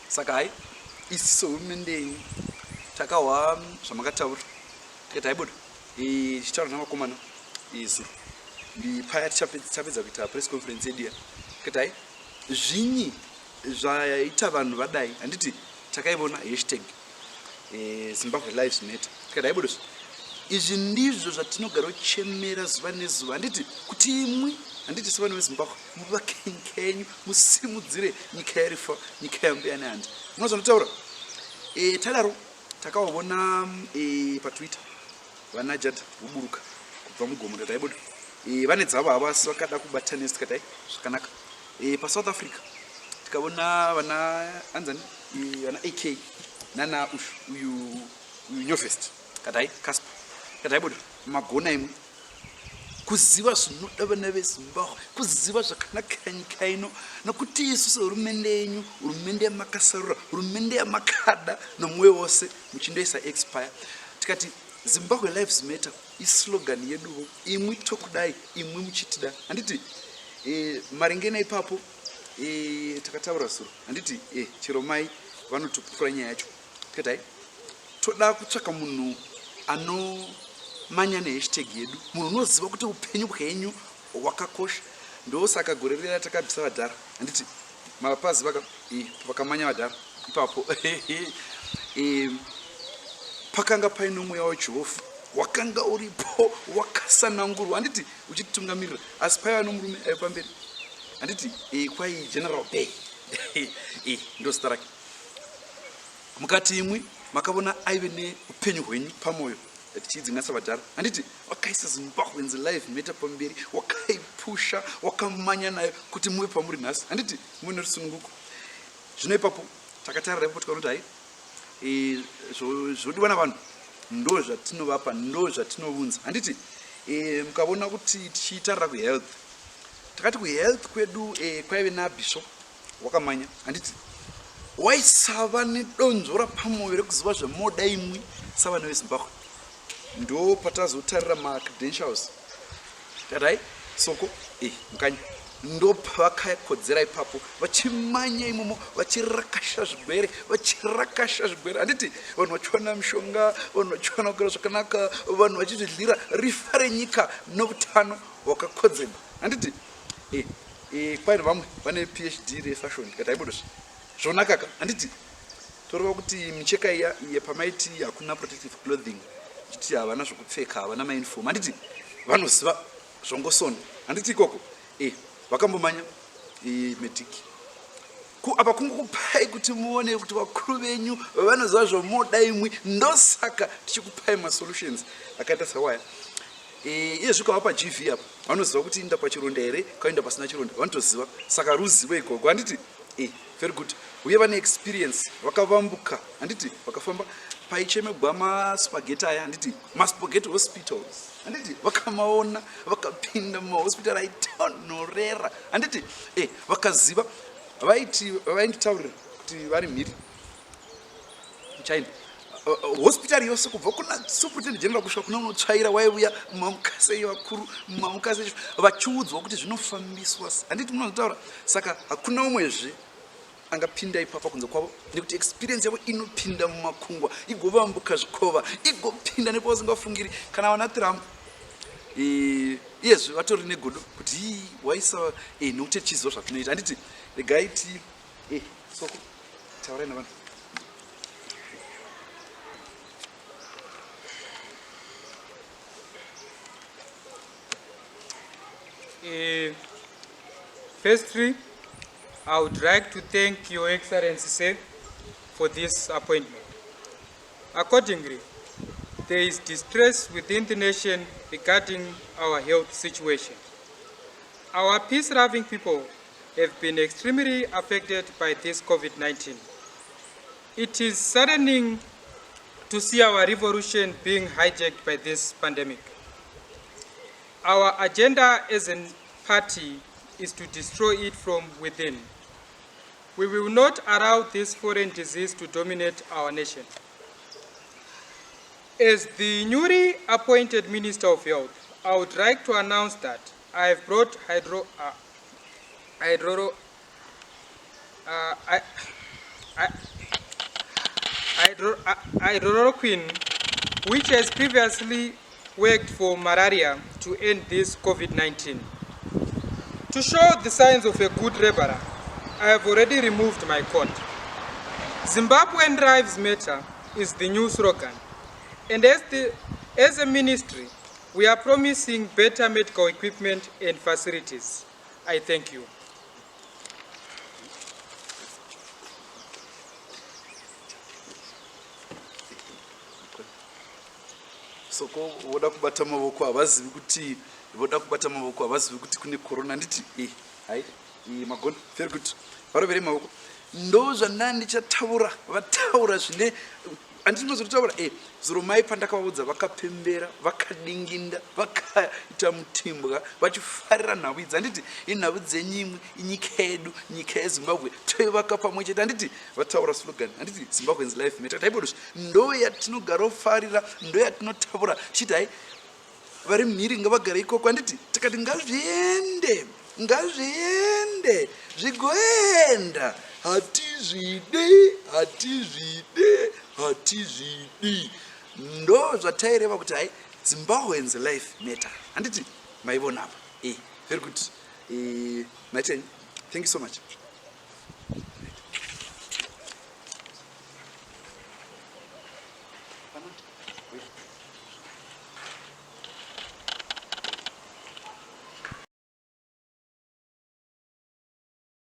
Saka hai isiso hurumende takawa zvamakataura tikati haibuda tichitaura navakomana zuro paya tichapedza kuita press conference yedu iya tikati hai zvinyi zvaita vanhu vadai handiti takaivona hashtag Zimbabwe Lives Matter tikati haibuda izvi ndizvo zvatinogara kuchemera zuva nezuva handiti kuti imwe handiti sevanhu vezimbabwe muvake nyika yenyu musimudzire nyika yarifa nyika yambuya nehandi munozvandotaura tadaro takavona patwitter vanajad vuburuka kubva mugomo tikati haibuda vane dzavo hava asi vakada kubatanisa tikati hai zvakanaka pasouth africa tikavona vana anzani vana AK nana uyu Nyovest tikati hai Casper tikati haibuda magona imwe kuziva zvinoda vana vezimbabwe kuziva zvakanaka nyika ino nokuti isusu hurumende yenyu hurumende yamakasarura hurumende yamakada nomwoyo wose muchindoisa expire tikati Zimbabwe Lives Matter islogan yeduwo imwe tokudai imwe muchitida handiti maringe naipapo takataura zuro handiti chero mai vanotopfura nyaya yacho tikati hai toda kutsvaka munhu manya nehashtag yedu munhu unoziva kuti upenyu hwenyu hwakakosha ndosaka gore rera takabvisa vadhara handiti mapazi vakamanya vadhara ipapo pakanga paino mweya wejehovha wakanga uripo wakasanangurwa handiti uchititungamirira asi paiva nomurume aipamberi handiti kwai General Bay ndozita rake mukati imwe makavona aive neupenyu hwenyu pamwoyo tichidzinganisa vadhara handiti wakaisa Zimbabweans Lives Matter pamberi wakaipusha wakamanya nayo kuti muve pamuri nhasi handiti muve nerusununguko zvino ipapo takatarira ipapo tikaona kuti hai zvodiwa navanhu ndo zvatinovapa ndo zvatinounza handiti mukavona kuti tichitarira kuhealth takati kuhealth kwedu kwaive nabishop wakamanya handiti waisava nedonzvo rapamwoyo rekuziva zvemoda imwe savanhu vezimbabwe ndo patazotarira macredentials tikati hai soko mukanya ndo pavakakodzera ipapo vachimanya imomo vachirakasha zvigwere handiti vanhu vachiwana mishonga vanhu vachiwana kugara zvakanaka vanhu vachizvidlira rifa renyika noutano hwakakodzerwa handiti kwaino vamwe vane PhD refashion tikati haibuda zvonakaka handiti toreva kuti micheka iya pamaiti hakuna protective clothing chiti havana zvokupfeka havana mauniform handiti vanoziva zvongosona handiti ikoko vakambomanya mediki apa kungokupai kuti muone kuti vakuru venyu vanoziva zvomoda imwe ndosaka tichikupai masolutions akaita sawaya iyezvika paGV apa vanoziva kuti inda pachironda here kainda pasina chironda vanotoziva saka ruzivo ikoko handiti very good uye vane experience vakavambuka handiti vakafamba paichemegwa maspageti aya handiti maspageti hospitals handiti vakamaona vakapinda mumahospital aitonhorera handiti vakaziva vainditaurira kuti vari mhiri muchina hospital yose kubva kuna superintendent general kusvika kuna unotsvaira waiuya mamukase vakuru mamukase vachiudzwa kuti zvinofambiswa handiti munozotaura saka hakuna umwezve angapinda ipapa kunze kwavo nekuti experience yavo inopinda mumakungwa igovambuka zvikova igopinda nepavasingafungiri kana vana Trump iyezve vatori negodo kuti waisa nekuti tichiziva zvatinoita handiti regai ti soko taurai navanhu firstly, I would like to thank Your Excellency, sir, for this appointment. Accordingly, there is distress within the nation regarding our health situation. Our peace-loving people have been extremely affected by this COVID-19. It is saddening to see our revolution being hijacked by this pandemic. Our agenda as a party is to destroy it from within. We will not allow this foreign disease to dominate our nation. As the newly appointed Minister of Health, I would like to announce that I have brought hydrochloroquine, which has previously worked for malaria, to end this COVID-19. To show the signs of a good laborer, I have already removed my coat. Zimbabwean Lives Matter is the new slogan, and as a ministry, we are promising better medical equipment and facilities. I thank you. Soko voda kubata mavoko havazivi kuti kune corona. Nditi hai magona very good varovere mavoko ndo zvandanga ndichataura vataura zvine handiti ndinozotaura zuro mai pandakavaudza vakapembera vakadinginda vakaita mutimbwa vachifarira nhau idzi. Handiti inhau dzenyimwe inyika yedu nyika yezimbabwe toivaka pamwe chete. Handiti vataura slogan handiti Zimbabweans Life Matter taibodozvi ndo yatinogara kufarira ndo yatinotaura chiti hai vari mhiri ngavagare ikoko. Handiti tikati ngazviende zvigoenda hatizvidi ndo zvataireva kuti hai Zimbabweans Life Matter. Handiti maivona apa very good. Maitenyi, thank you so much.